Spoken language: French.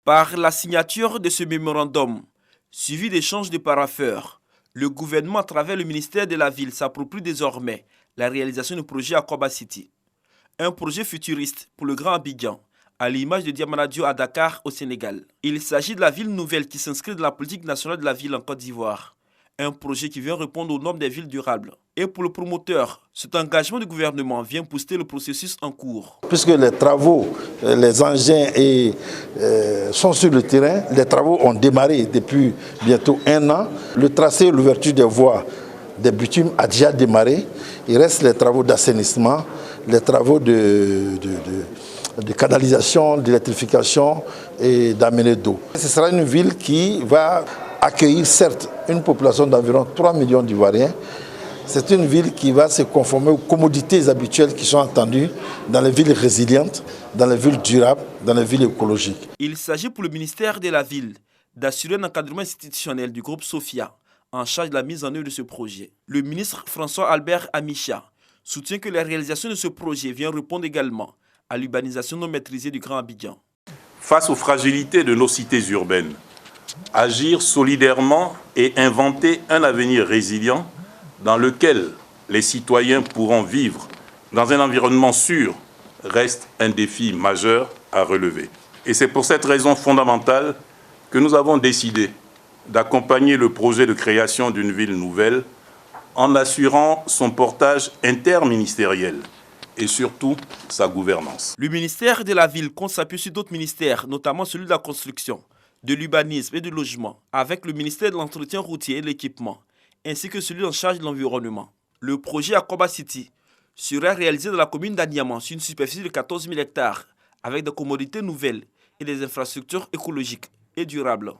Par la signature de ce mémorandum, suivi d'échanges de parapheurs, le gouvernement, à travers le ministère de la Ville, s'approprie désormais la réalisation du projet Akoba City. Un projet futuriste pour le Grand Abidjan, à l'image de Diamanadio à Dakar au Sénégal. Il s'agit de la ville nouvelle qui s'inscrit dans la politique nationale de la ville en Côte d'Ivoire. Un projet qui vient répondre aux normes des villes durables. Et pour le promoteur, cet engagement du gouvernement vient booster le processus en cours. Puisque les travaux, les engins sont sur le terrain, les travaux ont démarré depuis bientôt 1 an. Le tracé, l'ouverture des voies des bitumes a déjà démarré. Il reste les travaux d'assainissement, les travaux de canalisation, d'électrification et d'amener d'eau. Ce sera une ville qui va accueillir certes une population d'environ 3 millions d'Ivoiriens. C'est une ville qui va se conformer aux commodités habituelles qui sont attendues dans les villes résilientes, dans les villes durables, dans les villes écologiques. Il s'agit pour le ministère de la Ville d'assurer un encadrement institutionnel du groupe Sophia en charge de la mise en œuvre de ce projet. Le ministre François-Albert Amicha soutient que la réalisation de ce projet vient répondre également à l'urbanisation non maîtrisée du Grand Abidjan. Face aux fragilités de nos cités urbaines, agir solidairement et inventer un avenir résilient dans lequel les citoyens pourront vivre dans un environnement sûr reste un défi majeur à relever. Et c'est pour cette raison fondamentale que nous avons décidé d'accompagner le projet de création d'une ville nouvelle en assurant son portage interministériel et surtout sa gouvernance. Le ministère de la Ville compte s'appuyer sur d'autres ministères, notamment celui de la construction, de l'urbanisme et du logement, avec le ministère de l'entretien routier et de l'équipement, ainsi que celui en charge de l'environnement. Le projet Akoba City sera réalisé dans la commune d'Aniaman sur une superficie de 14 000 hectares, avec des commodités nouvelles et des infrastructures écologiques et durables.